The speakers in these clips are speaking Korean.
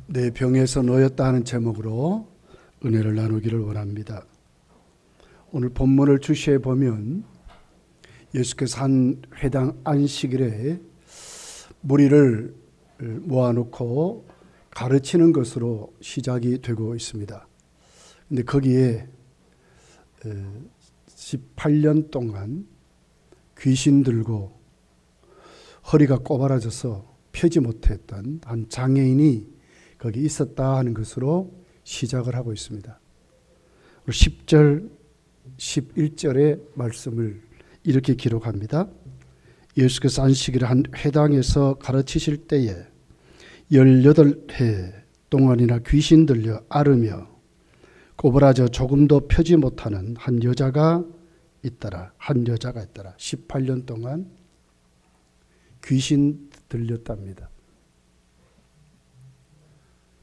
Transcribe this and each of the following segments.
내 병에서 놓였다 하는 제목으로 은혜를 나누기를 원합니다. 오늘 본문을 주시해 보면 예수께서 한 회당 안식일에 무리를 모아놓고 가르치는 것으로 시작이 되고 있습니다. 근데 거기에 18년 동안 귀신 들고 허리가 꼬바라져서 펴지 못했던 한 장애인이 거기 있었다 하는 것으로 시작을 하고 있습니다. 10절, 11절의 말씀을 이렇게 기록합니다. 예수께서 안식일에 한 회당에서 가르치실 때에 18해 동안이나 귀신 들려 앓으며 꼬부라져 조금도 펴지 못하는 한 여자가 있더라. 18년 동안 귀신 들렸답니다.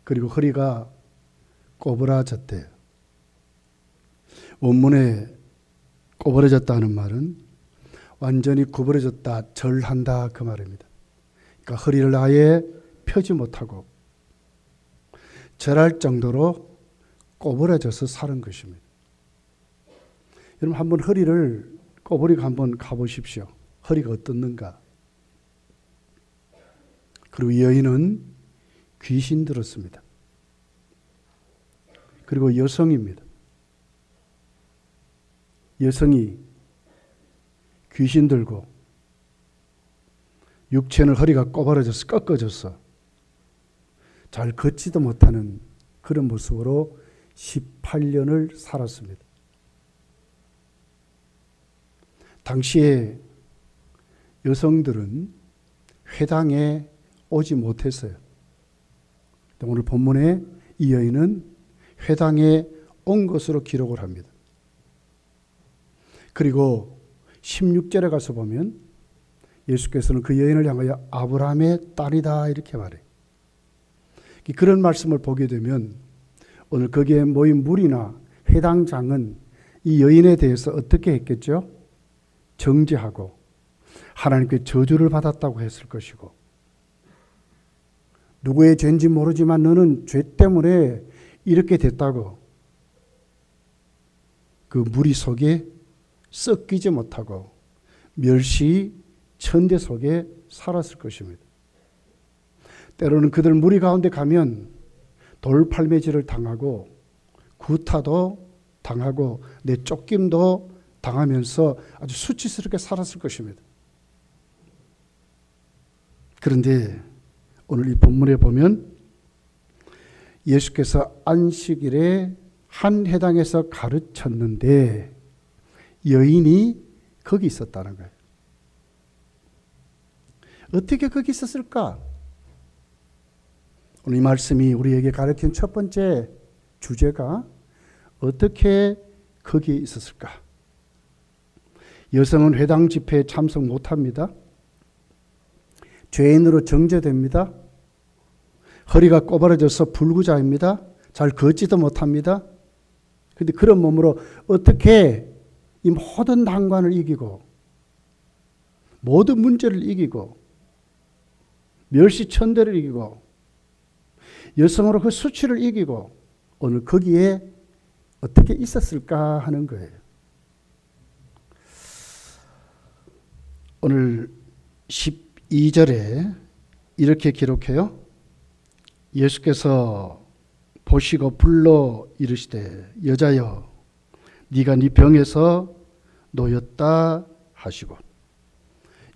그리고 허리가 꼬부라졌대요. 원문에 꼬부라졌다는 말은 완전히 구부러졌다, 절한다 그 말입니다. 그러니까 허리를 아예 펴지 못하고 절할 정도로 꼬부라져서 사는 것입니다. 여러분 한번 허리를 꼬부리고 한번 가보십시오. 허리가 어떻는가. 그리고 이 여인은 귀신 들었습니다. 그리고 여성입니다. 여성이 귀신 들고 육체는 허리가 꼬부라져서 꺾어져서 잘 걷지도 못하는 그런 모습으로 18년을 살았습니다. 당시에 여성들은 회당에 오지 못했어요. 오늘 본문에 이 여인은 회당에 온 것으로 기록을 합니다. 그리고 16절에 가서 보면 예수께서는 그 여인을 향하여 아브라함의 딸이다 이렇게 말해요. 그런 말씀을 보게 되면 오늘 거기에 모인 무리나 회당장은 이 여인에 대해서 어떻게 했겠죠? 정죄하고 하나님께 저주를 받았다고 했을 것이고, 누구의 죄인지 모르지만 너는 죄 때문에 이렇게 됐다고 그 무리 속에 섞이지 못하고 멸시 천대 속에 살았을 것입니다. 때로는 그들 무리 가운데 가면 돌팔매질을 당하고 구타도 당하고 내쫓김도 당하면서 아주 수치스럽게 살았을 것입니다. 그런데 오늘 이 본문에 보면 예수께서 안식일에 한 회당에서 가르쳤는데 여인이 거기 있었다는 거예요. 어떻게 거기 있었을까? 오늘 이 말씀이 우리에게 가르친 첫 번째 주제가 어떻게 거기에 있었을까? 여성은 회당 집회에 참석 못합니다. 죄인으로 정죄됩니다. 허리가 꼬부라져서 불구자입니다. 잘 걷지도 못합니다. 그런데 그런 몸으로 어떻게 이 모든 난관을 이기고 모든 문제를 이기고 멸시천대를 이기고 여성으로 그 수치를 이기고 오늘 거기에 어떻게 있었을까 하는 거예요. 오늘 12절에 이렇게 기록해요. 예수께서 보시고 불러 이르시되 여자여 네가 네 병에서 놓였다 하시고,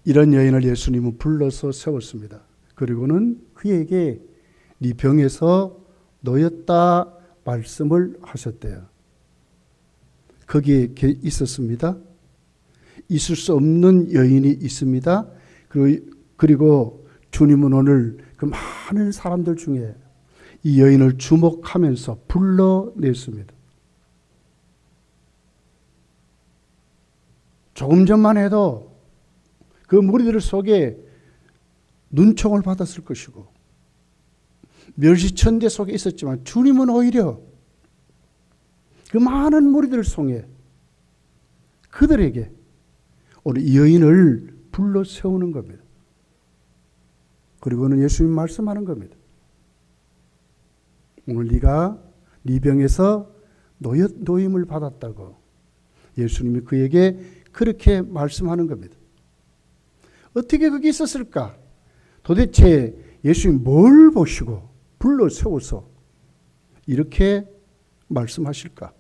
이런 여인을 예수님은 불러서 세웠습니다. 그리고는 그에게 네 병에서 놓였다 말씀을 하셨대요. 거기에 있었습니다. 있을 수 없는 여인이 있습니다. 그리고 주님은 오늘 그 많은 사람들 중에 이 여인을 주목하면서 불러냈습니다. 조금 전만 해도 그 무리들 속에 눈총을 받았을 것이고 멸시천대 속에 있었지만 주님은 오히려 그 많은 무리들 속에 그들에게 오늘 이 여인을 불러 세우는 겁니다. 그리고는 예수님 말씀하는 겁니다. 오늘 네가 네 병에서 노임을 받았다고 예수님이 그에게 그렇게 말씀하는 겁니다. 어떻게 그게 있었을까? 도대체 예수님이 뭘 보시고 불러 세워서 이렇게 말씀하실까?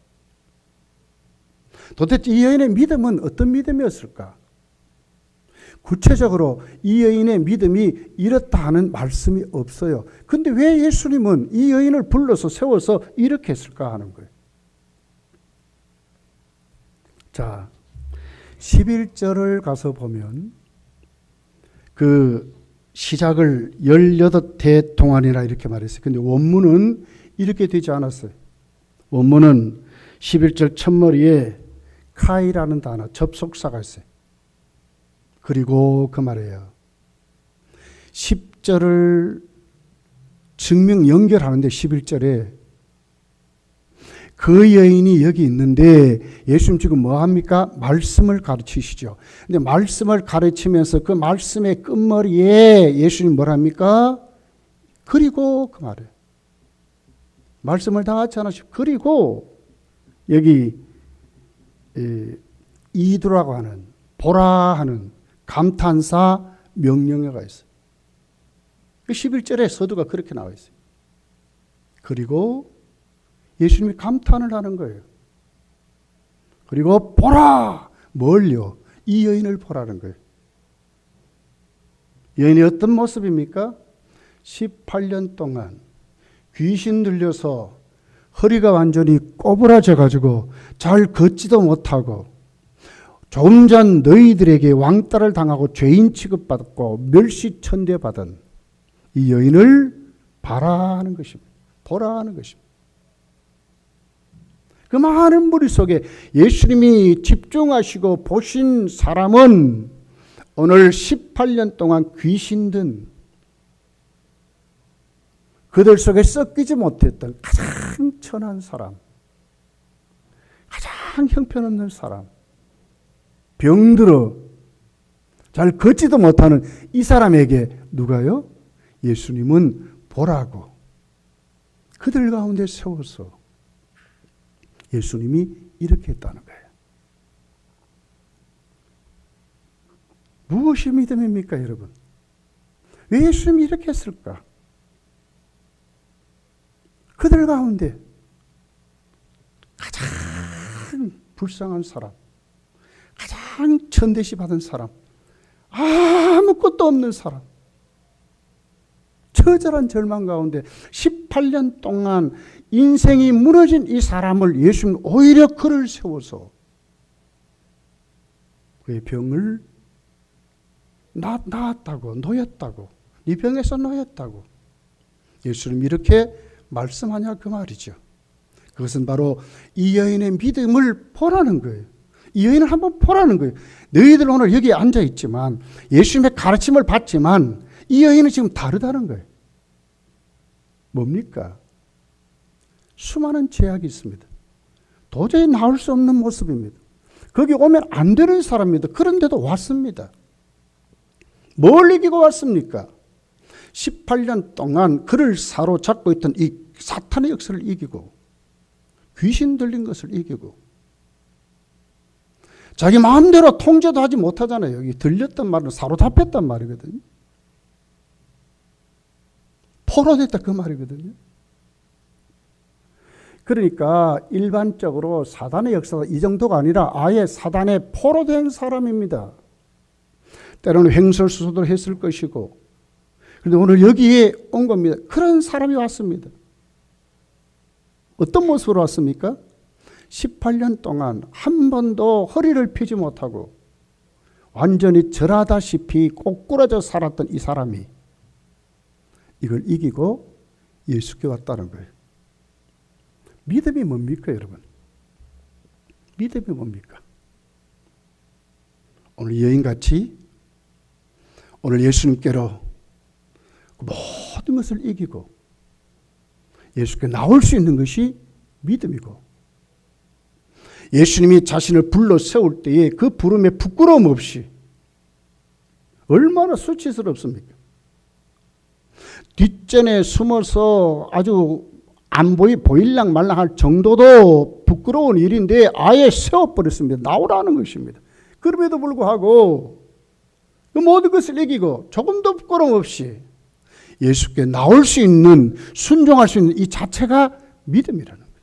도대체 이 여인의 믿음은 어떤 믿음이었을까? 구체적으로 이 여인의 믿음이 이렇다 하는 말씀이 없어요. 근데 왜 예수님은 이 여인을 불러서 세워서 이렇게 했을까 하는 거예요. 자, 11절을 가서 보면 그 시작을 18해 동안이라 이렇게 말했어요. 근데 원문은 이렇게 되지 않았어요. 원문은 11절 첫머리에 카이라는 단어, 접속사가 있어요. 그리고 그 말이에요. 10절을 증명 연결하는데 11절에 그 여인이 여기 있는데 예수님 지금 뭐 합니까? 말씀을 가르치시죠. 근데 말씀을 가르치면서 그 말씀의 끝머리에 예수님 뭘 합니까? 그리고 그 말이에요. 말씀을 다 하지 않으시고 그리고 여기 이두라고 하는 보라 하는 감탄사 명령어가 있어요. 11절에 서두가 그렇게 나와 있어요. 그리고 예수님이 감탄을 하는 거예요. 그리고 보라! 뭘요? 이 여인을 보라는 거예요. 여인이 어떤 모습입니까? 18년 동안 귀신 들려서 허리가 완전히 꼬부라져 가지고 잘 걷지도 못하고 조금 전 너희들에게 왕따를 당하고 죄인 취급받았고 멸시천대받은 이 여인을 봐라 하는 것입니다. 보라 하는 것입니다. 그 많은 무리 속에 예수님이 집중하시고 보신 사람은 오늘 18년 동안 귀신 든 그들 속에 섞이지 못했던 가장 천한 사람, 가장 형편없는 사람, 병들어 잘 걷지도 못하는 이 사람에게 누가요? 예수님은 보라고 그들 가운데 세워서 예수님이 이렇게 했다는 거예요. 무엇이 믿음입니까, 여러분? 왜 예수님이 이렇게 했을까? 그들 가운데 가장 불쌍한 사람, 가장 천대시 받은 사람, 아무것도 없는 사람, 처절한 절망 가운데 18년 동안 인생이 무너진 이 사람을 예수님은 오히려 그를 세워서 그의 병을 나았다고, 놓였다고, 이 병에서 놓였다고 예수님 이렇게 말씀하냐 그 말이죠. 그것은 바로 이 여인의 믿음을 보라는 거예요. 이 여인을 한번 보라는 거예요. 너희들 오늘 여기 앉아 있지만 예수님의 가르침을 받지만 이 여인은 지금 다르다는 거예요. 뭡니까? 수많은 제약이 있습니다. 도저히 나올 수 없는 모습입니다. 거기 오면 안 되는 사람입니다. 그런데도 왔습니다. 뭘 이기고 왔습니까? 18년 동안 그를 사로잡고 있던 이 사탄의 역사를 이기고 귀신 들린 것을 이기고 자기 마음대로 통제도 하지 못하잖아요. 여기 들렸단 말은 사로잡혔단 말이거든요. 포로됐다 그 말이거든요. 그러니까 일반적으로 사단의 역사가 이 정도가 아니라 아예 사단에 포로된 사람입니다. 때로는 횡설수설도 했을 것이고 그런데 오늘 여기에 온 겁니다. 그런 사람이 왔습니다. 어떤 모습으로 왔습니까? 18년 동안 한 번도 허리를 펴지 못하고 완전히 절하다시피 꼬꾸라져 살았던 이 사람이 이걸 이기고 예수께 왔다는 거예요. 믿음이 뭡니까, 여러분? 믿음이 뭡니까? 오늘 여인같이 오늘 예수님께로 모든 것을 이기고 예수께 나올 수 있는 것이 믿음이고 예수님이 자신을 불러 세울 때에 그 부름에 부끄러움 없이 얼마나 수치스럽습니까? 뒷전에 숨어서 아주 안 보일랑 말랑할 정도도 부끄러운 일인데 아예 세워버렸습니다. 나오라는 것입니다. 그럼에도 불구하고 그 모든 것을 이기고 조금도 부끄러움 없이 예수께 나올 수 있는, 순종할 수 있는 이 자체가 믿음이라는 거예요.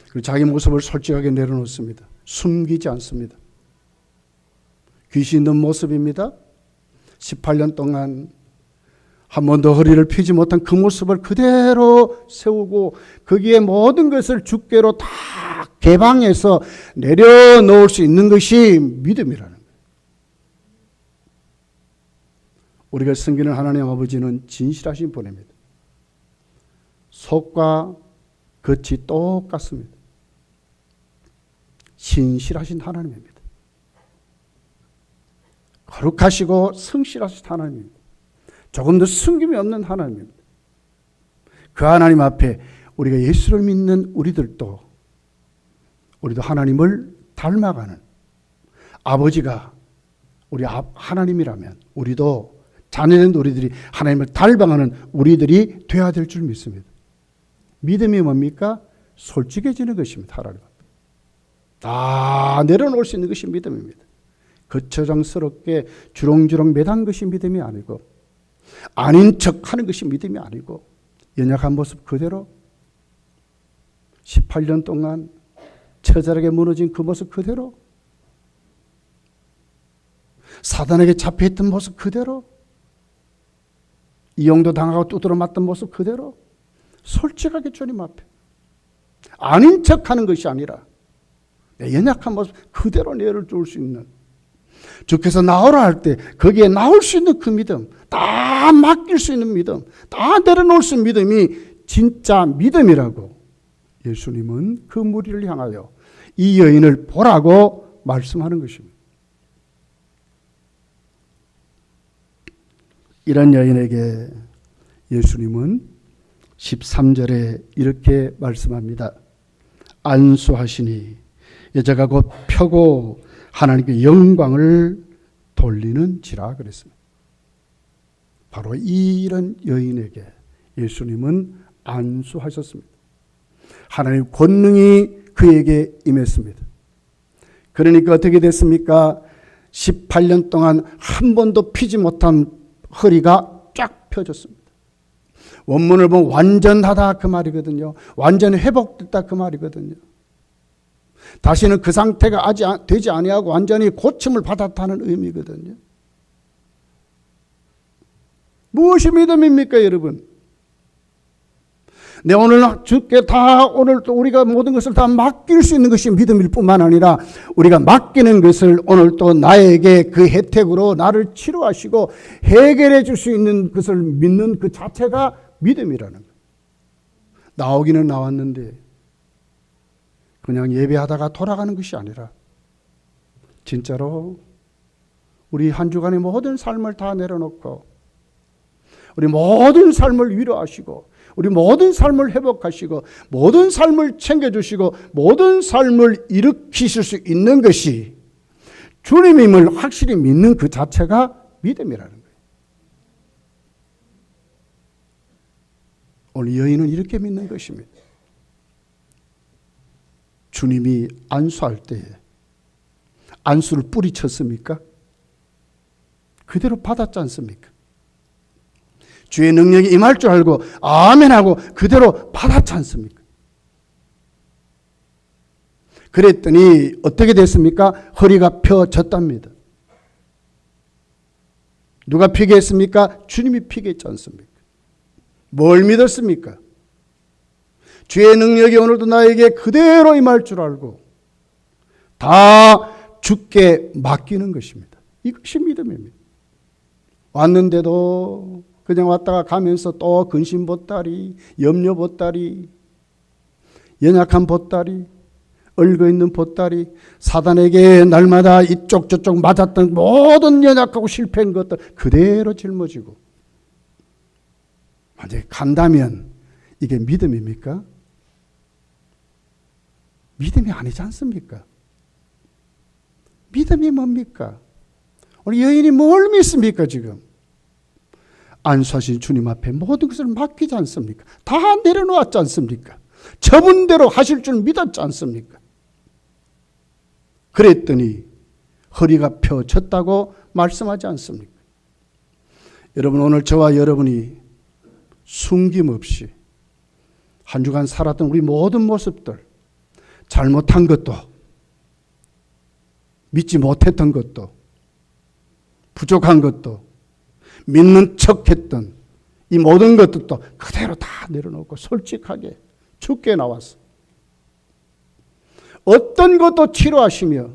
그리고 자기 모습을 솔직하게 내려놓습니다. 숨기지 않습니다. 귀신 있는 모습입니다. 18년 동안 한 번도 허리를 펴지 못한 그 모습을 그대로 세우고 거기에 모든 것을 주께로 다 개방해서 내려놓을 수 있는 것이 믿음이라는 거예요. 우리가 섬기는 하나님 아버지는 진실하신 분입니다. 속과 겉이 똑같습니다. 신실하신 하나님입니다. 거룩하시고 성실하신 하나님입니다. 조금도 숨김이 없는 하나님입니다. 그 하나님 앞에 우리가 예수를 믿는 우리도 하나님을 닮아가는, 아버지가 우리 하나님이라면 우리도 자녀된 우리들이 하나님을 닮아가는 우리들이 되어야 될 줄 믿습니다. 믿음이 뭡니까? 솔직해지는 것입니다. 하나님 앞에 다 내려놓을 수 있는 것이 믿음입니다. 거추장스럽게 주렁주렁 매단 것이 믿음이 아니고, 아닌 척하는 것이 믿음이 아니고, 연약한 모습 그대로 18년 동안 처절하게 무너진 그 모습 그대로, 사단에게 잡혀있던 모습 그대로, 이용도 당하고 두드러 맞던 모습 그대로 솔직하게 주님 앞에 아닌 척하는 것이 아니라 내 연약한 모습 그대로 내어줄 수 있는, 주께서 나오라 할 때 거기에 나올 수 있는 그 믿음, 다 맡길 수 있는 믿음, 다 내려놓을 수 있는 믿음이 진짜 믿음이라고 예수님은 그 무리를 향하여 이 여인을 보라고 말씀하는 것입니다. 이런 여인에게 예수님은 13절에 이렇게 말씀합니다. 안수하시니 여자가 곧 펴고 하나님께 영광을 돌리는지라 그랬습니다. 바로 이런 여인에게 예수님은 안수하셨습니다. 하나님의 권능이 그에게 임했습니다. 그러니까 어떻게 됐습니까? 18년 동안 한 번도 피지 못한 허리가 쫙 펴졌습니다. 원문을 보면 완전하다 그 말이거든요. 완전히 회복됐다 그 말이거든요. 다시는 그 상태가 아직 되지 아니하고 완전히 고침을 받았다는 의미거든요. 무엇이 믿음입니까, 여러분? 내 오늘 주께 다 오늘 또 우리가 모든 것을 다 맡길 수 있는 것이 믿음일 뿐만 아니라 우리가 맡기는 것을 오늘 또 나에게 그 혜택으로 나를 치료하시고 해결해 줄 수 있는 것을 믿는 그 자체가 믿음이라는 거예요. 나오기는 나왔는데 그냥 예배하다가 돌아가는 것이 아니라 진짜로 우리 한 주간의 모든 삶을 다 내려놓고 우리 모든 삶을 위로하시고 우리 모든 삶을 회복하시고 모든 삶을 챙겨주시고 모든 삶을 일으키실 수 있는 것이 주님임을 확실히 믿는 그 자체가 믿음이라는 거예요. 오늘 여인은 이렇게 믿는 것입니다. 주님이 안수할 때에 안수를 뿌리쳤습니까? 그대로 받았지 않습니까? 주의 능력이 임할 줄 알고 아멘하고 그대로 받았지 않습니까? 그랬더니 어떻게 됐습니까? 허리가 펴졌답니다. 누가 피게 했습니까? 주님이 피게 했지 않습니까? 뭘 믿었습니까? 주의 능력이 오늘도 나에게 그대로 임할 줄 알고 다 주께 맡기는 것입니다. 이것이 믿음입니다. 왔는데도 그냥 왔다가 가면서 또 근심 보따리, 염려 보따리, 연약한 보따리, 얽어있는 보따리, 사단에게 날마다 이쪽 저쪽 맞았던 모든 연약하고 실패한 것들 그대로 짊어지고 만약에 간다면 이게 믿음입니까? 믿음이 아니지 않습니까? 믿음이 뭡니까? 우리 여인이 뭘 믿습니까 지금? 안수하신 주님 앞에 모든 것을 맡기지 않습니까? 다 내려놓았지 않습니까? 저분대로 하실 줄 믿었지 않습니까? 그랬더니 허리가 펴졌다고 말씀하지 않습니까? 여러분, 오늘 저와 여러분이 숨김없이 한 주간 살았던 우리 모든 모습들, 잘못한 것도, 믿지 못했던 것도, 부족한 것도, 믿는 척했던 이 모든 것들도 그대로 다 내려놓고 솔직하게 주께 나왔어. 어떤 것도 치료하시며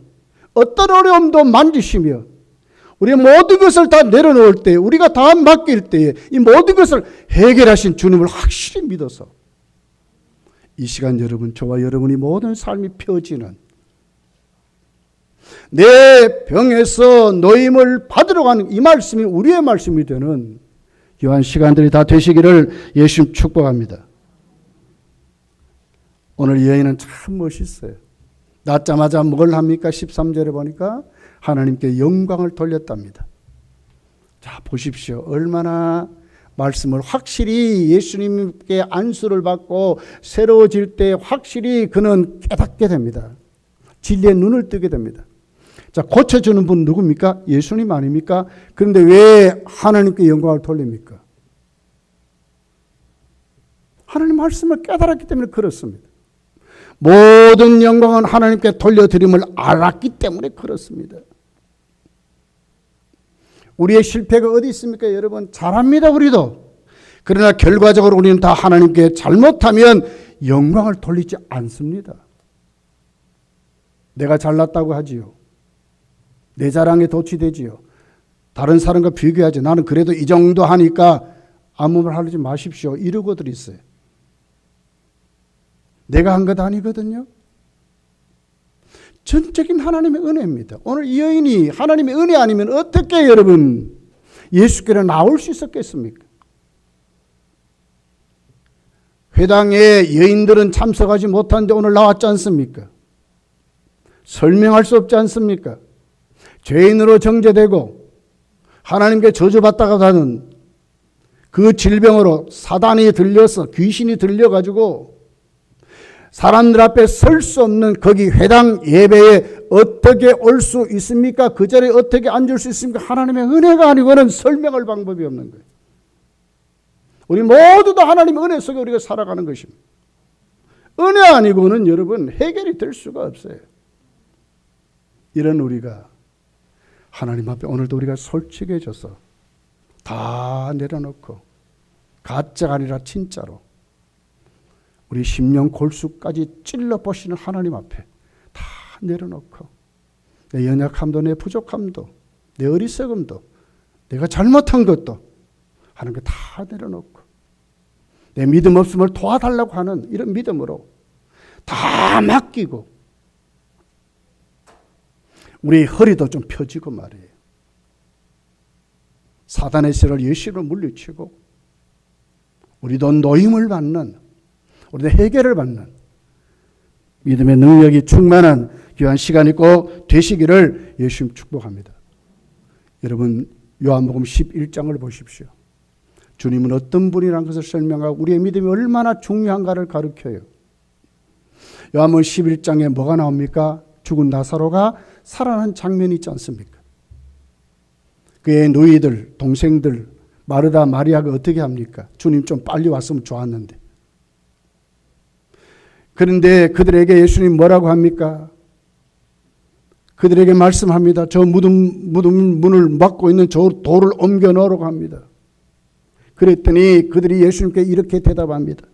어떤 어려움도 만지시며 우리의 모든 것을 다 내려놓을 때, 우리가 다 맡길 때에 이 모든 것을 해결하신 주님을 확실히 믿어서 이 시간 여러분, 저와 여러분이 모든 삶이 펴지는, 내 병에서 노임을 받으러 가는 이 말씀이 우리의 말씀이 되는 이러한 시간들이 다 되시기를 예수님 축복합니다. 오늘 여인은 참 멋있어요. 낳자마자 뭘 합니까? 13절에 보니까 하나님께 영광을 돌렸답니다. 자, 보십시오. 얼마나 말씀을 확실히 예수님께 안수를 받고 새로워질 때 확실히 그는 깨닫게 됩니다. 진리의 눈을 뜨게 됩니다. 자, 고쳐주는 분 누굽니까? 예수님 아닙니까? 그런데 왜 하나님께 영광을 돌립니까? 하나님 말씀을 깨달았기 때문에 그렇습니다. 모든 영광은 하나님께 돌려드림을 알았기 때문에 그렇습니다. 우리의 실패가 어디 있습니까? 여러분, 잘합니다, 우리도. 그러나 결과적으로 우리는 다 하나님께 잘못하면 영광을 돌리지 않습니다. 내가 잘났다고 하지요. 내 자랑에 도취되지요. 다른 사람과 비교하지. 나는 그래도 이 정도 하니까 아무 말 하지 마십시오. 이러고들 있어요. 내가 한 것 아니거든요. 전적인 하나님의 은혜입니다. 오늘 이 여인이 하나님의 은혜 아니면 어떻게 여러분 예수께로 나올 수 있었겠습니까? 회당에 여인들은 참석하지 못하는데 오늘 나왔지 않습니까? 설명할 수 없지 않습니까? 죄인으로 정죄되고 하나님께 저주받다가 가는 그 질병으로 사단이 들려서 귀신이 들려가지고 사람들 앞에 설 수 없는 거기 회당 예배에 어떻게 올 수 있습니까? 그 자리에 어떻게 앉을 수 있습니까? 하나님의 은혜가 아니고는 설명할 방법이 없는 거예요. 우리 모두 다 하나님의 은혜 속에 우리가 살아가는 것입니다. 은혜 아니고는 여러분 해결이 될 수가 없어요. 이런 우리가 하나님 앞에 오늘도 우리가 솔직해져서 다 내려놓고 가짜가 아니라 진짜로 우리 심령 골수까지 찔러보시는 하나님 앞에 다 내려놓고 내 연약함도 내 부족함도 내 어리석음도 내가 잘못한 것도 하나님께 다 내려놓고 내 믿음 없음을 도와달라고 하는 이런 믿음으로 다 맡기고 우리 허리도 좀 펴지고 말이에요. 사단의 세를 예수로 물리치고 우리도 노임을 받는 우리도 해결을 받는 믿음의 능력이 충만한 귀한 시간이 꼭 되시기를 예수님 축복합니다. 여러분 요한복음 11장을 보십시오. 주님은 어떤 분이라는 것을 설명하고 우리의 믿음이 얼마나 중요한가를 가르쳐요. 요한복음 11장에 뭐가 나옵니까? 죽은 나사로가 살아난 장면이 있지 않습니까? 그의 누이들, 동생들 마르다, 마리아가 어떻게 합니까? 주님 좀 빨리 왔으면 좋았는데. 그런데 그들에게 예수님 뭐라고 합니까? 그들에게 말씀합니다. 저 무덤 문을 막고 있는 저 돌을 옮겨 넣으라고 합니다. 그랬더니 그들이 예수님께 이렇게 대답합니다.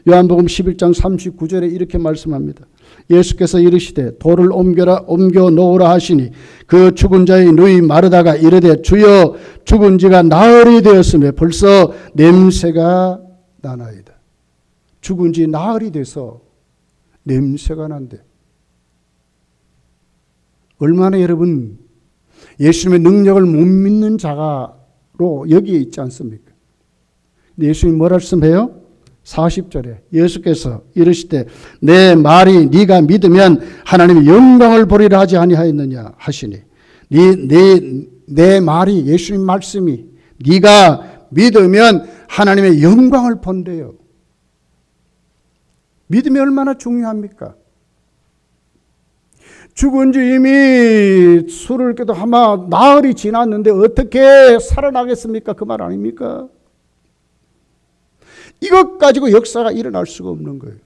요한복음 11장 39절에 이렇게 말씀합니다. 예수께서 이르시되 돌을 옮겨 놓으라 하시니 그 죽은 자의 누이 마르다가 이르되 주여 죽은 지가 나흘이 되었으며 벌써 냄새가 나나이다. 죽은 지 나흘이 돼서 냄새가 난대. 얼마나 여러분 예수님의 능력을 못 믿는 자가로 여기에 있지 않습니까? 예수님이 뭐라 말씀해요? 40절에 예수께서 이르시되 내 말이 네가 믿으면 하나님의 영광을 보리라 하지 아니하였느냐 하시니 내 말이 예수님 말씀이 네가 믿으면 하나님의 영광을 본대요. 믿음이 얼마나 중요합니까? 죽은 지 이미 술을 깨도 아마 나흘이 지났는데 어떻게 살아나겠습니까? 그 말 아닙니까? 이것 가지고 역사가 일어날 수가 없는 거예요.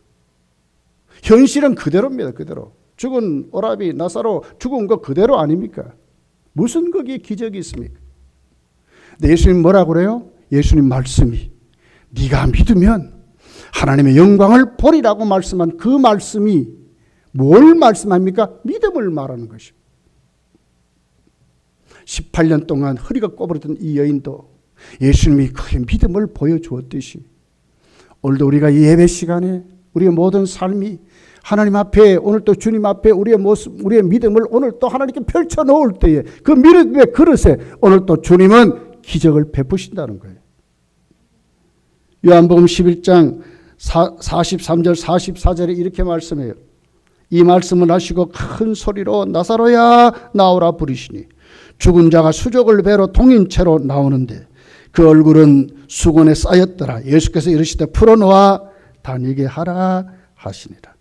현실은 그대로입니다. 그대로. 죽은 오라비 나사로 죽은 거 그대로 아닙니까? 무슨 거기에 기적이 있습니까? 근데 예수님 뭐라고 그래요? 예수님 말씀이 네가 믿으면 하나님의 영광을 보리라고 말씀한 그 말씀이 뭘 말씀합니까? 믿음을 말하는 것입니다. 18년 동안 허리가 꼬부라졌던 이 여인도 예수님이 그의 믿음을 보여주었듯이 오늘도 우리가 이 예배 시간에 우리의 모든 삶이 하나님 앞에 오늘 또 주님 앞에 우리의 모습, 우리의 믿음을 오늘 또 하나님께 펼쳐 놓을 때에 그 믿음의 그릇에 오늘 또 주님은 기적을 베푸신다는 거예요. 요한복음 11장 43절 44절에 이렇게 말씀해요. 이 말씀을 하시고 큰 소리로 나사로야 나오라 부르시니 죽은 자가 수족을 배로 동인 채로 나오는데 그 얼굴은 수건에 쌓였더라. 예수께서 이르시되 풀어놓아 다니게 하라 하시니라.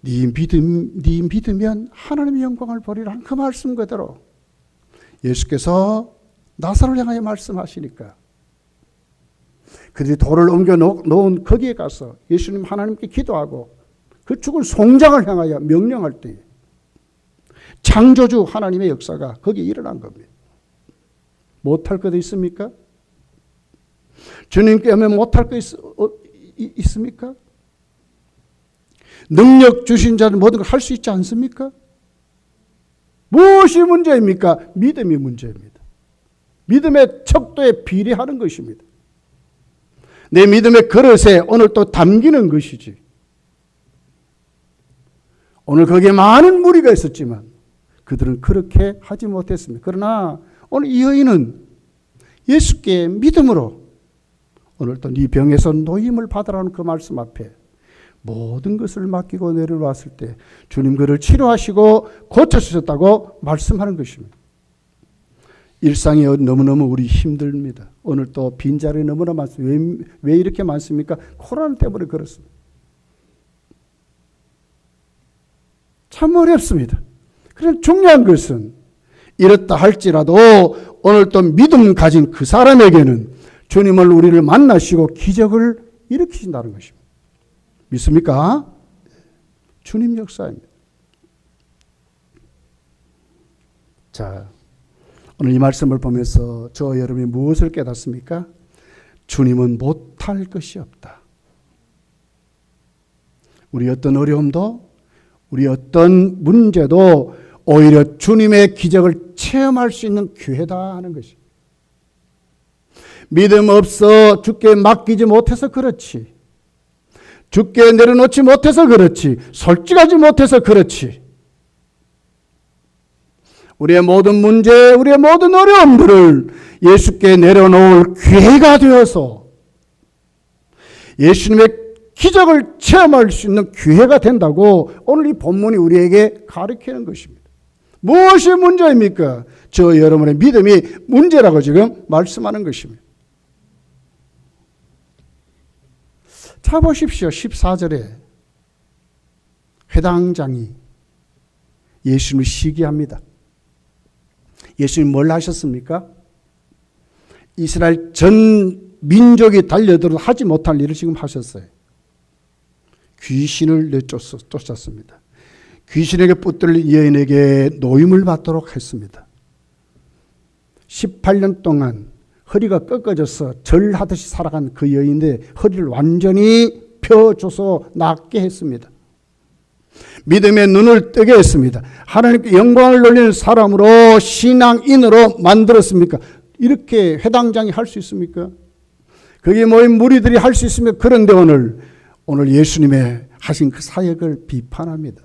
네 믿으면 하나님의 영광을 보리라. 그 말씀 그대로 예수께서 나사로를 향하여 말씀하시니까 그들이 돌을 옮겨 놓은 거기에 가서 예수님 하나님께 기도하고 그 죽은 송장을 향하여 명령할 때 창조주 하나님의 역사가 거기에 일어난 겁니다. 못할 것도 있습니까? 주님께 하면 못할 것 있습니까? 능력 주신 자는 모든 걸 할 수 있지 않습니까? 무엇이 문제입니까? 믿음이 문제입니다. 믿음의 척도에 비례하는 것입니다. 내 믿음의 그릇에 오늘 또 담기는 것이지. 오늘 거기에 많은 무리가 있었지만 그들은 그렇게 하지 못했습니다. 그러나 오늘 이 여인은 예수께 믿음으로 오늘 또 네 병에서 노임을 받으라는 그 말씀 앞에 모든 것을 맡기고 내려왔을 때 주님 그를 치료하시고 고쳐주셨다고 말씀하는 것입니다. 일상이 너무너무 우리 힘듭니다. 오늘 또 빈자리 너무나 많습니다. 왜 이렇게 많습니까? 코로나 때문에 그렇습니다. 참 어렵습니다. 그런데 중요한 것은 이렇다 할지라도 오늘 또 믿음 가진 그 사람에게는 주님을 우리를 만나시고 기적을 일으키신다는 것입니다. 믿습니까? 주님 역사입니다. 자, 오늘 이 말씀을 보면서 저 여러분이 무엇을 깨닫습니까? 주님은 못할 것이 없다. 우리 어떤 어려움도 우리 어떤 문제도 오히려 주님의 기적을 체험할 수 있는 기회다 하는 것입니다. 믿음 없어 주께 맡기지 못해서 그렇지. 주께 내려놓지 못해서 그렇지. 솔직하지 못해서 그렇지. 우리의 모든 문제, 우리의 모든 어려움들을 예수께 내려놓을 기회가 되어서 예수님의 기적을 체험할 수 있는 기회가 된다고 오늘 이 본문이 우리에게 가르치는 것입니다. 무엇이 문제입니까? 저 여러분의 믿음이 문제라고 지금 말씀하는 것입니다. 자 보십시오. 14절에 회당장이 예수님을 시기합니다. 예수님 뭘 하셨습니까? 이스라엘 전 민족이 달려들어도 하지 못할 일을 지금 하셨어요. 귀신을 내쫓았습니다. 귀신에게 붙들린 여인에게 노임을 받도록 했습니다. 18년 동안 허리가 꺾어져서 절하듯이 살아간 그 여인의 허리를 완전히 펴줘서 낫게 했습니다. 믿음의 눈을 뜨게 했습니다. 하나님께 영광을 돌리는 사람으로 신앙인으로 만들었습니까? 이렇게 회당장이 할 수 있습니까? 거기에 모인 무리들이 할 수 있습니까? 그런데 오늘 예수님의 하신 그 사역을 비판합니다.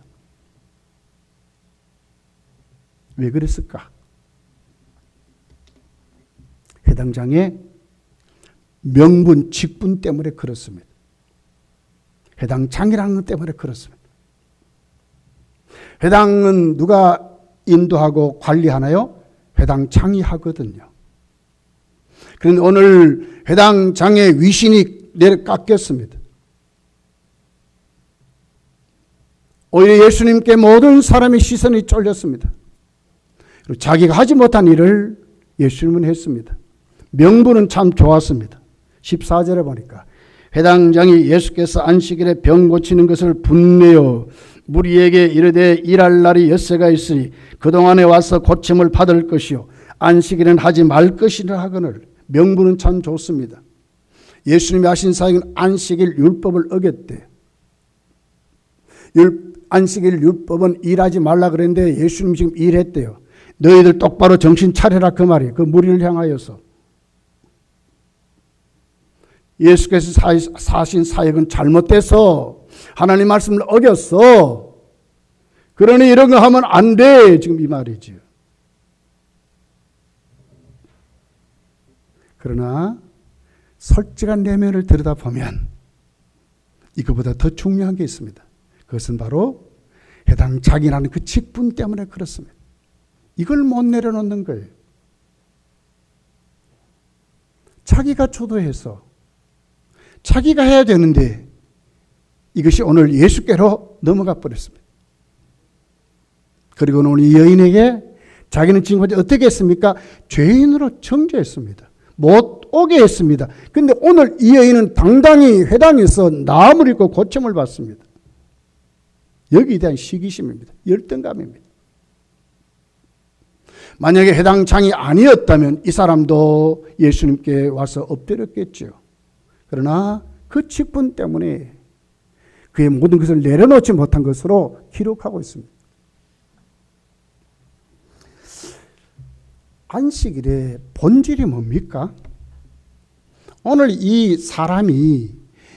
왜 그랬을까? 회당장의 명분, 직분 때문에 그렇습니다. 회당장이라는 것 때문에 그렇습니다. 회당은 누가 인도하고 관리하나요? 회당장이 하거든요. 그런데 오늘 회당 장에 위신이 내려 깎였습니다. 오히려 예수님께 모든 사람의 시선이 쏠렸습니다. 그리고 자기가 하지 못한 일을 예수님은 했습니다. 명분은 참 좋았습니다. 14절에 보니까 회당장이 예수께서 안식일에 병 고치는 것을 분내어 무리에게 이르되 일할 날이 엿새가 있으니 그동안에 와서 고침을 받을 것이요 안식일은 하지 말 것이라 하거늘. 명분은 참 좋습니다. 예수님이 하신 사역은 안식일 율법을 어겼대요. 안식일 율법은 일하지 말라 그랬는데 예수님 지금 일했대요. 너희들 똑바로 정신 차려라 그 말이에요. 그 무리를 향하여서. 예수께서 사신 사역은 잘못돼서 하나님 말씀을 어겼어. 그러니 이런 거 하면 안 돼. 지금 이 말이죠. 그러나 솔직한 내면을 들여다보면 이거보다 더 중요한 게 있습니다. 그것은 바로 해당 자기라는 그 직분 때문에 그렇습니다. 이걸 못 내려놓는 거예요. 자기가 주도해서 자기가 해야 되는데 이것이 오늘 예수께로 넘어가 버렸습니다. 그리고 오늘 이 여인에게 자기는 지금까지 어떻게 했습니까? 죄인으로 정죄했습니다. 못 오게 했습니다. 그런데 오늘 이 여인은 당당히 회당에서 나음을 입고 고침을 받습니다. 여기에 대한 시기심입니다. 열등감입니다. 만약에 해당 장이 아니었다면 이 사람도 예수님께 와서 엎드렸겠죠. 그러나 그 직분 때문에 그의 모든 것을 내려놓지 못한 것으로 기록하고 있습니다. 안식일의 본질이 뭡니까? 오늘 이 사람이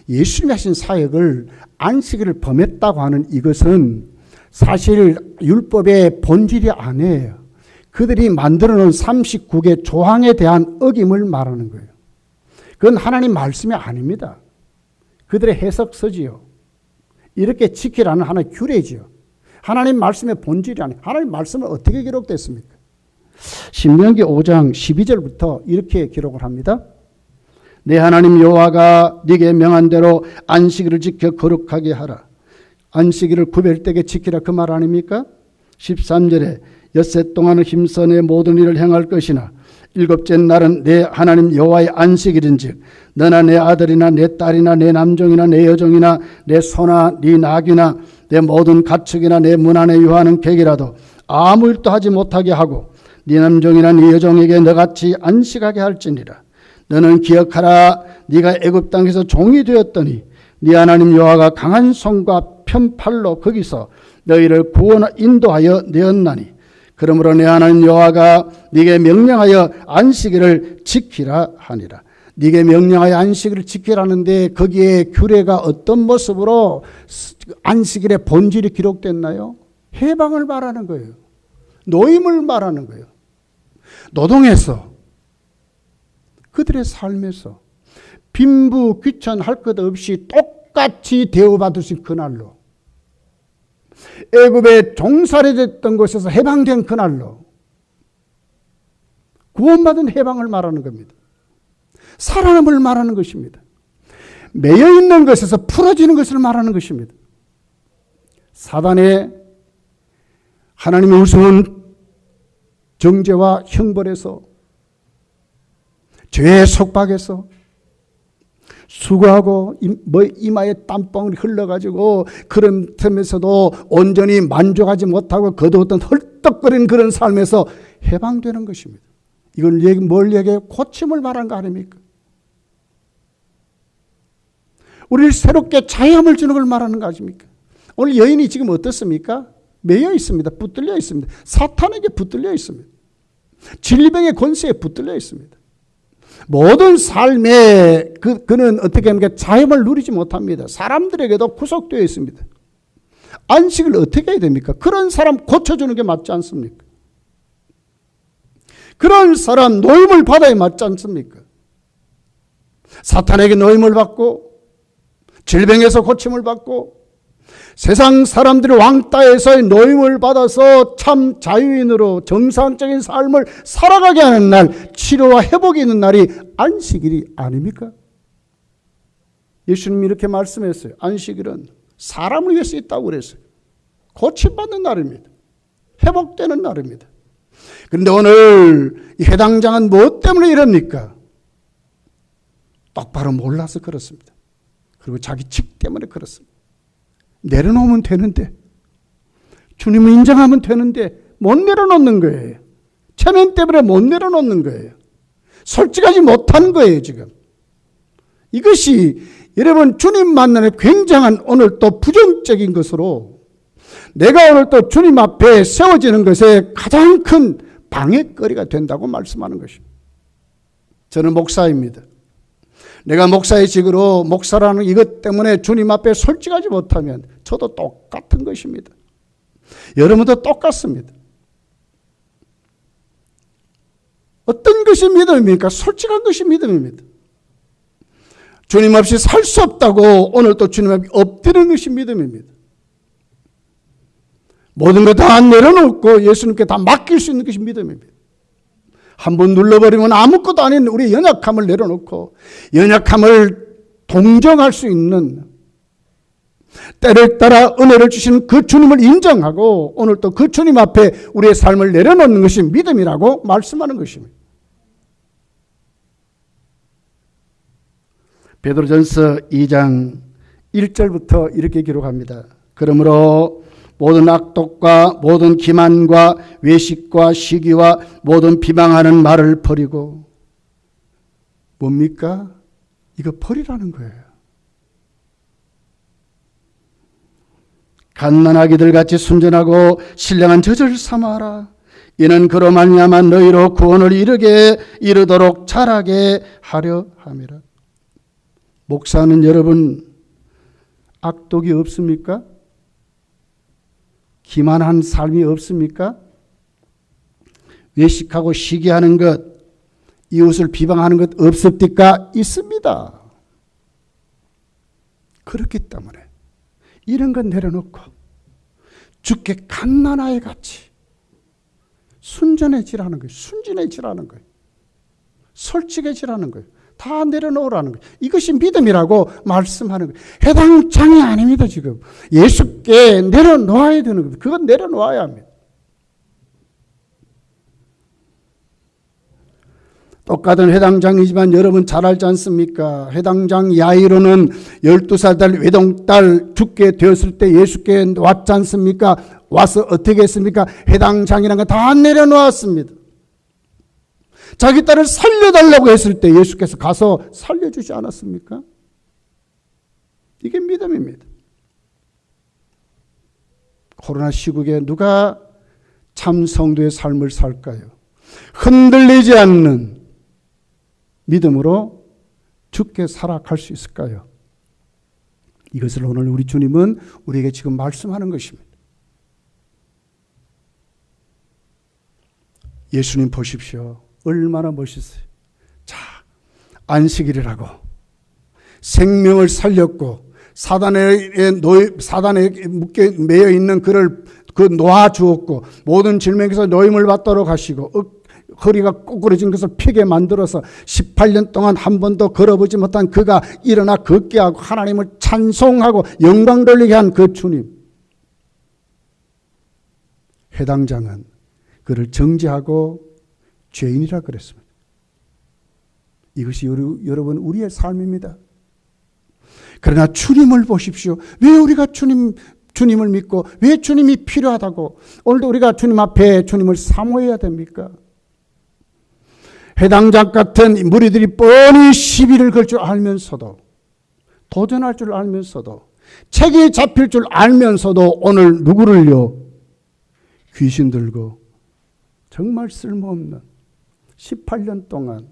예수님이 하신 사역을 안식일을 범했다고 하는 이것은 사실 율법의 본질이 아니에요. 그들이 만들어 놓은 39개 조항에 대한 어김을 말하는 거예요. 그건 하나님 말씀이 아닙니다. 그들의 해석서지요. 이렇게 지키라는 하나의 규례지요. 하나님 말씀의 본질이 아니에요. 하나님 말씀은 어떻게 기록됐습니까? 신명기 5장 12절부터 이렇게 기록을 합니다. 내 하나님 여호와가 네게 명한 대로 안식일을 지켜 거룩하게 하라. 안식일을 구별되게 지키라 그 말 아닙니까? 13절에 엿새 동안은 힘써 내 모든 일을 행할 것이나 일곱째 날은 내 하나님 여호와의 안식일인즉 너나 내 아들이나 내 딸이나 내 남종이나 내 여종이나 내 소나 네 낙이나 내 모든 가축이나 내 문 안에 유하는 객이라도 아무 일도 하지 못하게 하고 네 남종이나 네 여종에게 너같이 안식하게 할지니라. 너는 기억하라. 네가 애굽 땅에서 종이 되었더니 네 하나님 여호와가 강한 손과 편팔로 거기서 너희를 인도하여 내었나니 그러므로 내 하나님 여호와가 네게 명령하여 안식일을 지키라 하니라. 네게 명령하여 안식일을 지키라는데 거기에 규례가 어떤 모습으로 안식일의 본질이 기록됐나요? 해방을 말하는 거예요. 노임을 말하는 거예요. 노동해서 그들의 삶에서 빈부 귀천할 것 없이 똑같이 대우받을 수 있는 그날로, 애굽에 종살이 됐던 곳에서 해방된 그날로 구원받은 해방을 말하는 겁니다. 살아남을 말하는 것입니다. 매여 있는 것에서 풀어지는 것을 말하는 것입니다. 사단의 하나님의 우스운 정죄와 형벌에서, 죄의 속박에서 수고하고 이마에 땀방울이 흘러가지고 그런 틈에서도 온전히 만족하지 못하고 거두었던 헐떡거리는 그런 삶에서 해방되는 것입니다. 이건 뭘 얘기해요? 고침을 말하는 거 아닙니까? 우리를 새롭게 자유함을 주는 걸 말하는 거 아닙니까? 오늘 여인이 지금 어떻습니까? 매여 있습니다. 붙들려 있습니다. 사탄에게 붙들려 있습니다. 진리병의 권세에 붙들려 있습니다. 모든 삶에 그는 어떻게 합니까? 자유함을 누리지 못합니다. 사람들에게도 구속되어 있습니다. 안식을 어떻게 해야 됩니까? 그런 사람 고쳐주는 게 맞지 않습니까? 그런 사람 노임을 받아야 맞지 않습니까? 사탄에게 노임을 받고 질병에서 고침을 받고 세상 사람들이 왕따에서의 노임을 받아서 참 자유인으로 정상적인 삶을 살아가게 하는 날, 치료와 회복이 있는 날이 안식일이 아닙니까? 예수님이 이렇게 말씀했어요. 안식일은 사람을 위해서 있다고 그랬어요. 고침받는 날입니다. 회복되는 날입니다. 그런데 오늘 이 해당장은 무엇 때문에 이럽니까? 똑바로 몰라서 그렇습니다. 그리고 자기 칙 때문에 그렇습니다. 내려놓으면 되는데, 주님을 인정하면 되는데 못 내려놓는 거예요. 체면 때문에 못 내려놓는 거예요. 솔직하지 못하는 거예요, 지금. 이것이 여러분 주님 만나는 굉장한 오늘 또 부정적인 것으로 내가 오늘 또 주님 앞에 세워지는 것에 가장 큰 방해거리가 된다고 말씀하는 것입니다. 저는 목사입니다. 내가 목사의 직으로 목사라는 이것 때문에 주님 앞에 솔직하지 못하면 저도 똑같은 것입니다. 여러분도 똑같습니다. 어떤 것이 믿음입니까? 솔직한 것이 믿음입니다. 주님 없이 살 수 없다고 오늘 또 주님 앞에 엎드리는 것이 믿음입니다. 모든 것 다 내려놓고 예수님께 다 맡길 수 있는 것이 믿음입니다. 한번 눌러버리면 아무것도 아닌 우리의 연약함을 내려놓고 연약함을 동정할 수 있는, 때를 따라 은혜를 주시는 그 주님을 인정하고 오늘 또 그 주님 앞에 우리의 삶을 내려놓는 것이 믿음이라고 말씀하는 것입니다. 베드로전서 2장 1절부터 이렇게 기록합니다. 그러므로 모든 악독과 모든 기만과 외식과 시기와 모든 비방하는 말을 버리고, 뭡니까? 이거 버리라는 거예요. 갓난아기들 같이 순전하고 신령한 젖을 삼아라. 이는 그로 말미암아 너희로 구원을 이르도록 자라게 하려 함이라. 목사는 여러분 악독이 없습니까? 기만한 삶이 없습니까? 외식하고 시기하는 것, 이웃을 비방하는 것 없습니까? 있습니다. 그렇기 때문에 이런 것 내려놓고 주께 갓난아이 같이 순전해지라는 거예요. 순진해지라는 거예요. 솔직해지라는 거예요. 다 내려놓으라는 거예요. 이것이 믿음이라고 말씀하는 거예요. 해당 장이 아닙니다. 지금 예수께 내려놓아야 되는 겁니다. 그건 내려놓아야 합니다. 똑같은 해당장이지만 여러분 잘 알지 않습니까? 해당장 야이로는 12살 외동딸 죽게 되었을 때 예수께 왔지 않습니까? 와서 어떻게 했습니까? 해당장이라는 거 다 내려놓았습니다. 자기 딸을 살려달라고 했을 때 예수께서 가서 살려주지 않았습니까? 이게 믿음입니다. 코로나 시국에 누가 참 성도의 삶을 살까요? 흔들리지 않는 믿음으로 주께 살아갈 수 있을까요? 이것을 오늘 우리 주님은 우리에게 지금 말씀하는 것입니다. 예수님 보십시오. 얼마나 멋있어요. 자, 안식일이라고 생명을 살렸고 사단에 묶여 매여 있는 그를 놓아주었고 모든 질병에서 노임을 받도록 하시고 허리가 꼬꾸라진 것을 펴게 만들어서 18년 동안 한 번도 걸어보지 못한 그가 일어나 걷게 하고 하나님을 찬송하고 영광 돌리게 한 그 주님. 해당장은 그를 정죄하고 죄인이라 그랬습니다. 이것이 여러분 우리의 삶입니다. 그러나 주님을 보십시오. 왜 우리가 주님을 믿고 왜 주님이 필요하다고 오늘도 우리가 주님 앞에 주님을 사모해야 됩니까? 해당장 같은 무리들이 뻔히 시비를 걸 줄 알면서도 도전할 줄 알면서도 책이 잡힐 줄 알면서도 오늘 누구를요? 귀신 들고 정말 쓸모없는 18년 동안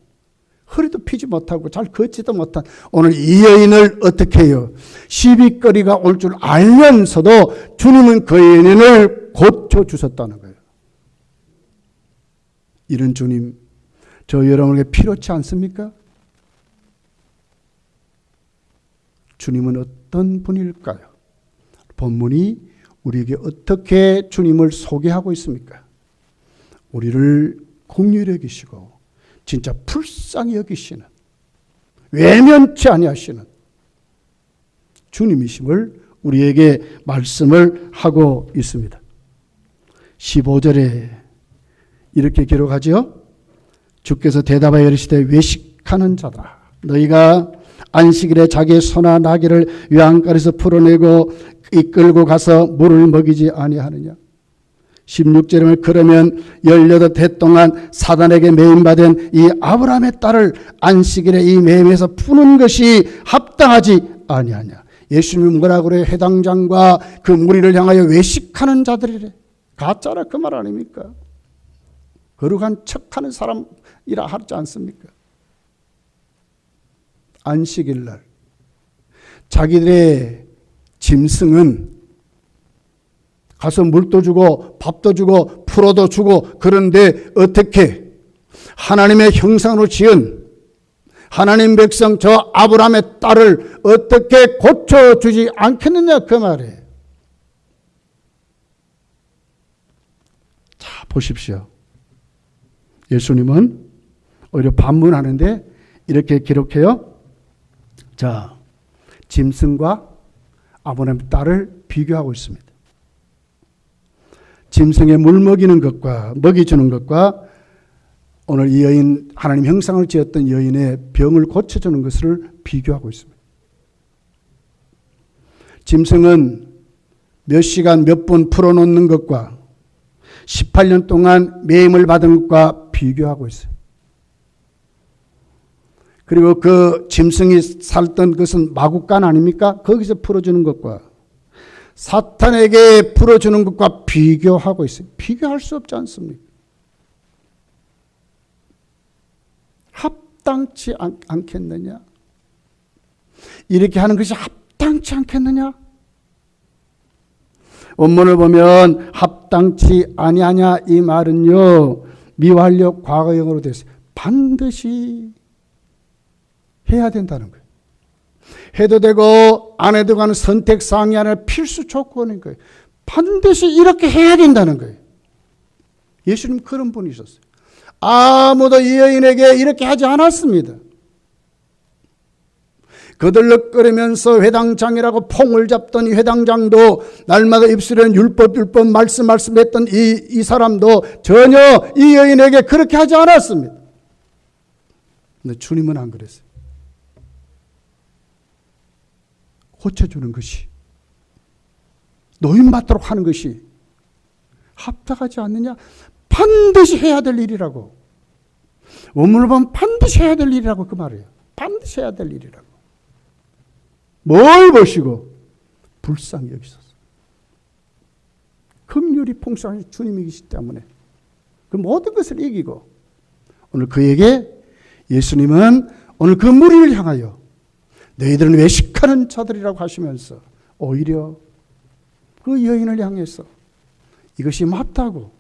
허리도 펴지 못하고 잘 걷지도 못한 오늘 이 여인을 어떻게 해요? 시비거리가 올 줄 알면서도 주님은 그 여인을 고쳐주셨다는 거예요. 이런 주님 저 여러분에게 필요치 않습니까? 주님은 어떤 분일까요? 본문이 우리에게 어떻게 주님을 소개하고 있습니까? 우리를 긍휼히 여기시고 진짜 불쌍히 여기시는, 외면치 아니하시는 주님이심을 우리에게 말씀을 하고 있습니다. 15절에 이렇게 기록하죠. 주께서 대답하여 이르시되 외식하는 자들아, 너희가 안식일에 자기의 소나 나귀를 외양간에서 풀어내고 이끌고 가서 물을 먹이지 아니하느냐. 16절에 그러면 18해 동안 사단에게 매임받은 이 아브라함의 딸을 안식일에 이 매임에서 푸는 것이 합당하지 아니하냐. 예수님이 뭐라고 그래요? 회당장과 그 무리를 향하여 외식하는 자들이래. 가짜라 그 말 아닙니까? 거룩한 척하는 사람이라 하지 않습니까? 안식일 날 자기들의 짐승은 가서 물도 주고 밥도 주고 풀어도 주고, 그런데 어떻게 하나님의 형상으로 지은 하나님 백성 저 아브라함의 딸을 어떻게 고쳐주지 않겠느냐 그 말이에요. 자, 보십시오. 예수님은 오히려 반문하는데 이렇게 기록해요. 자, 짐승과 아브라함의 딸을 비교하고 있습니다. 짐승에 물 먹이는 것과 먹이주는 것과 오늘 이 여인, 하나님 형상을 지었던 여인의 병을 고쳐주는 것을 비교하고 있습니다. 짐승은 몇 시간 몇 분 풀어놓는 것과 18년 동안 매임을 받은 것과 비교하고 있어요. 그리고 그 짐승이 살던 것은 마구간 아닙니까? 거기서 풀어주는 것과 사탄에게 풀어주는 것과 비교하고 있어요. 비교할 수 없지 않습니까? 합당치 않겠느냐? 이렇게 하는 것이 합당치 않겠느냐? 원문을 보면 합당치 아니하냐 이 말은요, 미완료 과거형으로 되어 있어요. 반드시 해야 된다는 거예요. 해도 되고 안 해도 되고 하는 선택사항이 아니라 필수 조건인 거예요. 반드시 이렇게 해야 된다는 거예요. 예수님 그런 분이셨어요. 아무도 이 여인에게 이렇게 하지 않았습니다. 거들럭거리면서 회당장이라고 퐁을 잡던 이 회당장도 날마다 입술에 율법 말씀했던 이 사람도 전혀 이 여인에게 그렇게 하지 않았습니다. 근데 주님은 안 그랬어요. 고쳐주는 것이, 노임받도록 하는 것이 합당하지 않느냐? 반드시 해야 될 일이라고. 원문을 보면 반드시 해야 될 일이라고 그 말이에요. 반드시 해야 될 일이라고. 뭘 보시고 불쌍히 여기셨어요. 긍휼이 풍성하신 주님이시기 때문에 그 모든 것을 이기고 오늘 그에게 예수님은 오늘 그 무리를 향하여 너희들은 외식하는 자들이라고 하시면서 오히려 그 여인을 향해서 이것이 맞다고,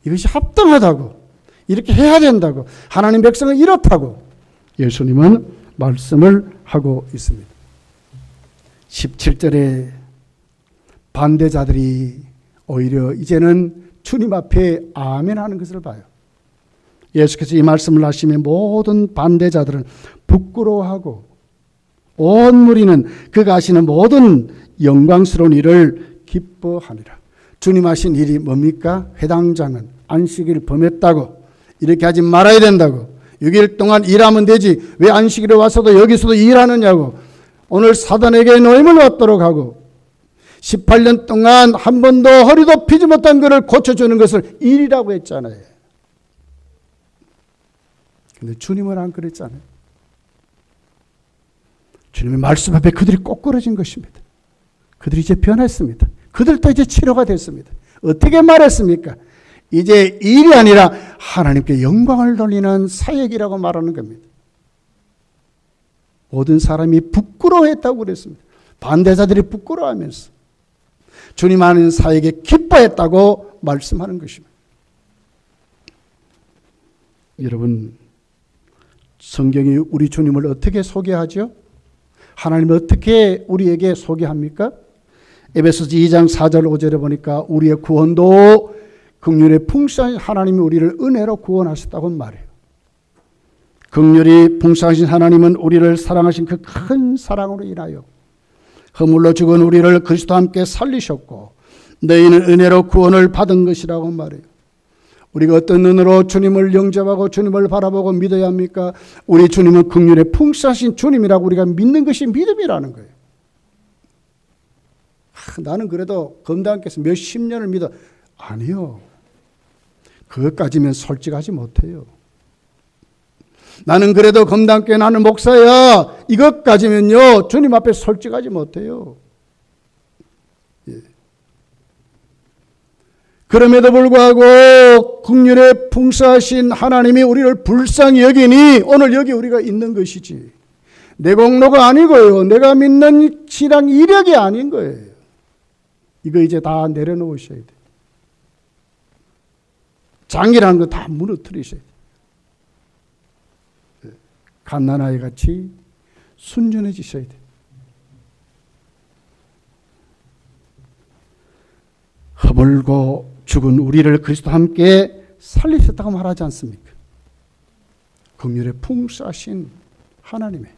이것이 합당하다고, 이렇게 해야 된다고, 하나님 백성은 이렇다고 예수님은 말씀을 하고 있습니다. 17절에 반대자들이 오히려 이제는 주님 앞에 아멘 하는 것을 봐요. 예수께서 이 말씀을 하시면 모든 반대자들은 부끄러워하고 온 무리는 그가 하시는 모든 영광스러운 일을 기뻐하니라. 주님 하신 일이 뭡니까? 회당장은 안식일을 범했다고, 이렇게 하지 말아야 된다고, 6일 동안 일하면 되지 왜 안식일에 와서도 여기서도 일하느냐고, 오늘 사단에게 노임을 받도록 하고 18년 동안 한 번도 허리도 피지 못한 것을 고쳐주는 것을 일이라고 했잖아요. 근데 주님은 안 그랬잖아요. 주님의 말씀 앞에 그들이 꼬꾸러진 것입니다. 그들이 이제 변했습니다. 그들도 이제 치료가 됐습니다. 어떻게 말했습니까? 이제 일이 아니라 하나님께 영광을 돌리는 사역이라고 말하는 겁니다. 모든 사람이 부끄러워했다고 그랬습니다. 반대자들이 부끄러워하면서 주님 하는 사역에 기뻐했다고 말씀하는 것입니다. 여러분, 성경이 우리 주님을 어떻게 소개하죠? 하나님을 어떻게 우리에게 소개합니까? 에베소서 2장 4절 5절에 보니까 우리의 구원도 긍휼의 풍성하신 하나님이 우리를 은혜로 구원하셨다고 말해요. 긍휼이 풍성하신 하나님은 우리를 사랑하신 그 큰 사랑으로 인하여 허물로 죽은 우리를 그리스도와 함께 살리셨고 너희는 은혜로 구원을 받은 것이라고 말해요. 우리가 어떤 눈으로 주님을 영접하고 주님을 바라보고 믿어야 합니까? 우리 주님은 긍휼의 풍성하신 주님이라고 우리가 믿는 것이 믿음이라는 거예요. 나는 그래도 검다님께서 몇십 년을 믿어. 아니요. 그것까지면 솔직하지 못해요. 나는 그래도 검단교회 나는 목사야. 이것까지면요 주님 앞에 솔직하지 못해요. 예. 그럼에도 불구하고 긍휼의 풍성하신 하나님이 우리를 불쌍히 여기니 오늘 여기 우리가 있는 것이지 내 공로가 아니고요. 내가 믿는 신앙 이력이 아닌 거예요. 이거 이제 다 내려놓으셔야 돼요. 장이라는 거 다 무너뜨리셔야 돼요. 갓난아이 같이 순전해지셔야 돼요. 허물고 죽은 우리를 그리스도와 함께 살리셨다고 말하지 않습니까? 긍휼의 풍성하신 하나님의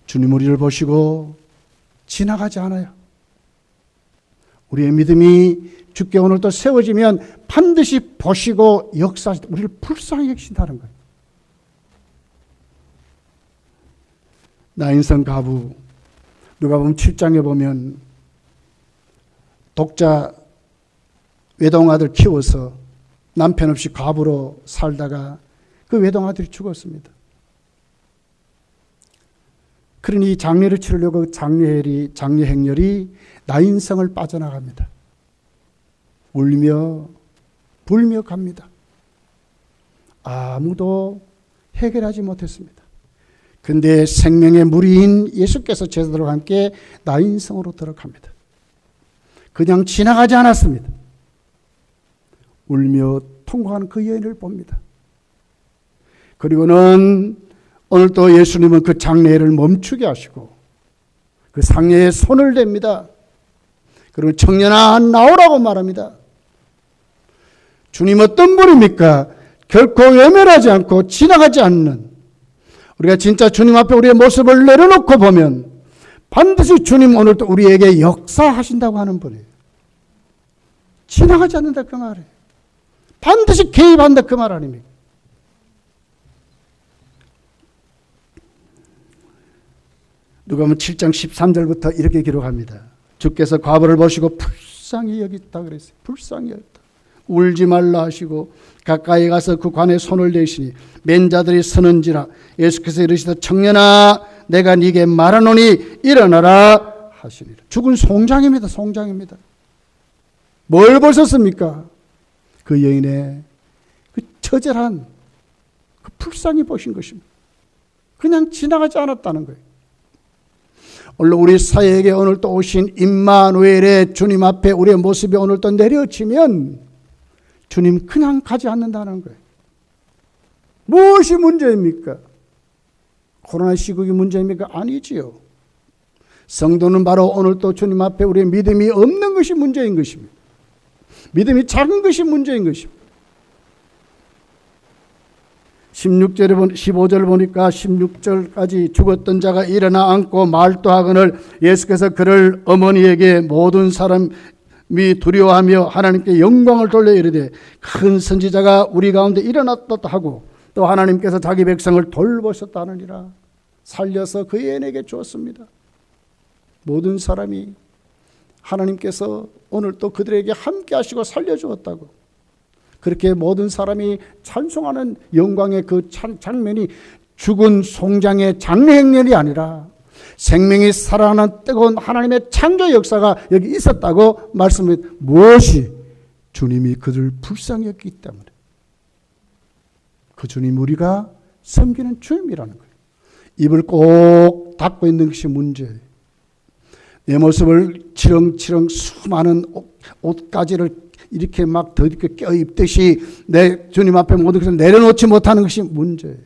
주님 우리를 보시고 지나가지 않아요. 우리의 믿음이 주께 오늘 또 세워지면 반드시 보시고 역사하시다. 우리를 불쌍히 여기신다는 거예요. 나인성 가부 누가복음 7장에 보면 독자 외동아들 키워서 남편 없이 가부로 살다가 그 외동아들이 죽었습니다. 그러니 장례를 치르려고 장례 행렬이 나인성을 빠져나갑니다. 울며 불며 갑니다. 아무도 해결하지 못했습니다. 근데 생명의 무리인 예수께서 제자들과 함께 나인성으로 들어갑니다. 그냥 지나가지 않았습니다. 울며 통곡하는 그 여인을 봅니다. 그리고는 오늘 또 예수님은 그 장례를 멈추게 하시고 그 상녀의 손을 댑니다. 그리고 청년아 나오라고 말합니다. 주님 어떤 분입니까? 결코 외면하지 않고 지나가지 않는, 우리가 진짜 주님 앞에 우리의 모습을 내려놓고 보면 반드시 주님 오늘도 우리에게 역사하신다고 하는 분이에요. 지나가지 않는다 그 말이에요. 반드시 개입한다 그 말 아닙니까? 누가복음 7장 13절부터 이렇게 기록합니다. 주께서 과부를 보시고 불쌍히 여겼다 그랬어요. 불쌍히 여겼다. 울지 말라 하시고 가까이 가서 그 관에 손을 대시니 맨 자들이 서는지라. 예수께서 이르시되 청년아 내가 네게 말하노니 일어나라 하시니라. 죽은 송장입니다. 송장입니다. 뭘 보셨습니까? 그 여인의 그 처절한 그 불쌍히 보신 것입니다. 그냥 지나가지 않았다는 거예요. 오늘 우리 사회에게 오늘 또 오신 임마누엘의 주님 앞에 우리의 모습이 오늘 또 내려치면 주님 그냥 가지 않는다는 거예요. 무엇이 문제입니까? 코로나 시국이 문제입니까? 아니지요. 성도는 바로 오늘 또 주님 앞에 우리의 믿음이 없는 것이 문제인 것입니다. 믿음이 작은 것이 문제인 것입니다. 15절을 보니까 16절까지 죽었던 자가 일어나 앉고 말도 하거늘 예수께서 그를 어머니에게 모든 사람이 두려워하며 하나님께 영광을 돌려 이르되 큰 선지자가 우리 가운데 일어났다 하고 또 하나님께서 자기 백성을 돌보셨다느니라. 살려서 그 여인에게 주었습니다. 모든 사람이 하나님께서 오늘 또 그들에게 함께 하시고 살려주었다고. 그렇게 모든 사람이 찬송하는 영광의 그 장면이 죽은 송장의 장례 행렬이 아니라 생명이 살아나는 뜨거운 하나님의 창조 역사가 여기 있었다고 말씀해. 무엇이? 주님이 그들을 불쌍히 여기기 때문에. 그 주님 우리가 섬기는 주님이라는 거예요. 입을 꼭 닫고 있는 것이 문제예요. 내 모습을 치렁치렁 수많은 옷가지를 이렇게 막 더 이렇게 껴입듯이 내 주님 앞에 모든 것을 내려놓지 못하는 것이 문제예요.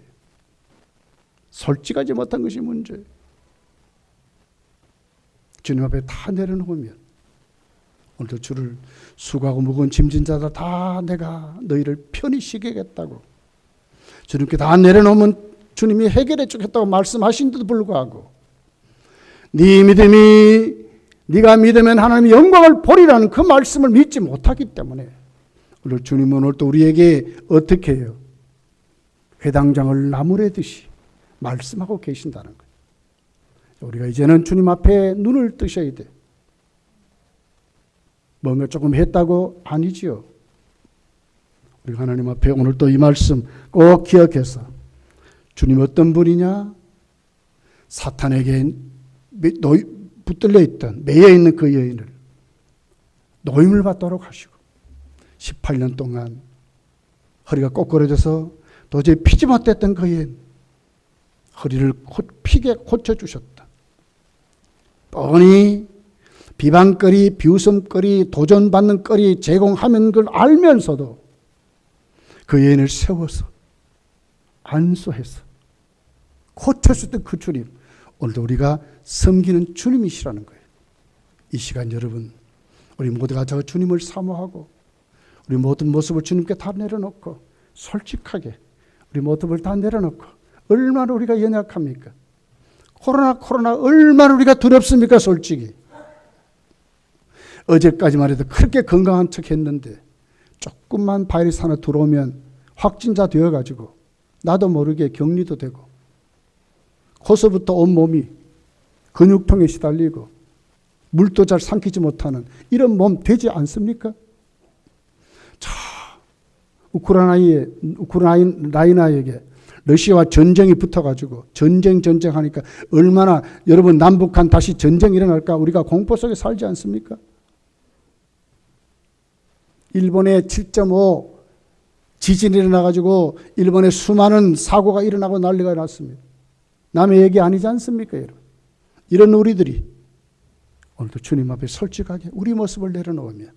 솔직하지 못한 것이 문제예요. 주님 앞에 다 내려놓으면 오늘도 주를 수고하고 무거운 짐진 자들 다 내가 너희를 편히 쉬게겠다고 주님께 다 내려놓으면 주님이 해결해 주겠다고 말씀하신데도 불구하고 네 믿음이 네가 믿으면 하나님의 영광을 보리라는 그 말씀을 믿지 못하기 때문에 오늘 주님은 오늘 또 우리에게 어떻게 해요? 회당장을 나무래듯이 말씀하고 계신다는 거예요. 우리가 이제는 주님 앞에 눈을 뜨셔야 돼. 뭔가 조금 했다고? 아니지요. 우리가 하나님 앞에 오늘 또 이 말씀 꼭 기억해서 주님 어떤 분이냐? 사탄에게 붙들려 있던 매여 있는 그 여인을 노임을 받도록 하시고 18년 동안 허리가 꼬꾸라져서 도저히 피지 못했던 그 여인 허리를 피게 고쳐주셨다. 뻔히 비방거리, 비웃음거리, 도전받는 거리 제공하는 걸 알면서도 그 여인을 세워서 안수해서 고쳐주셨던 그 주님, 오늘도 우리가 섬기는 주님이시라는 거예요. 이 시간 여러분, 우리 모두가 저 주님을 사모하고 우리 모든 모습을 주님께 다 내려놓고 솔직하게 우리 모습을 다 내려놓고 얼마나 우리가 연약합니까? 코로나 얼마나 우리가 두렵습니까? 솔직히. 어제까지만 해도 그렇게 건강한 척 했는데 조금만 바이러스 하나 들어오면 확진자 되어가지고 나도 모르게 격리도 되고 코서부터 온몸이 근육통에 시달리고 물도 잘 삼키지 못하는 이런 몸 되지 않습니까? 자, 우크라이나에게 러시아와 전쟁이 붙어가지고 전쟁하니까 얼마나 여러분 남북한 다시 전쟁이 일어날까 우리가 공포 속에 살지 않습니까? 일본에 7.5 지진이 일어나가지고 일본에 수많은 사고가 일어나고 난리가 났습니다. 남의 얘기 아니지 않습니까, 여러분? 이런 우리들이 오늘도 주님 앞에 솔직하게 우리 모습을 내려놓으면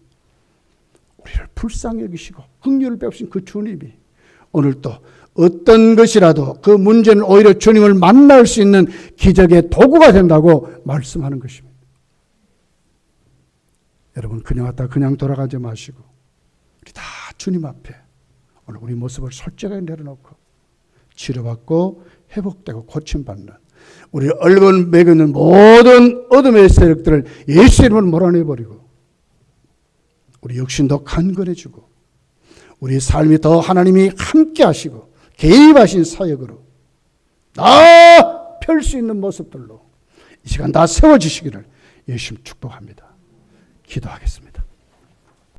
우리를 불쌍히 여기시고 긍휼을 베푸신 그 주님이 오늘 또 어떤 것이라도 그 문제는 오히려 주님을 만날 수 있는 기적의 도구가 된다고 말씀하는 것입니다. 여러분 그냥 왔다 그냥 돌아가지 마시고 우리 다 주님 앞에 오늘 우리 모습을 솔직하게 내려놓고 치료받고 회복되고 고침받는 우리 얼굴 매기는 모든 어둠의 세력들을 예수 이름으로 몰아내버리고 우리 육신도 강건해지고 우리 삶이 더 하나님이 함께 하시고 개입하신 사역으로 다 펼 수 있는 모습들로 이 시간 다 세워지시기를 예수님 축복합니다. 기도하겠습니다.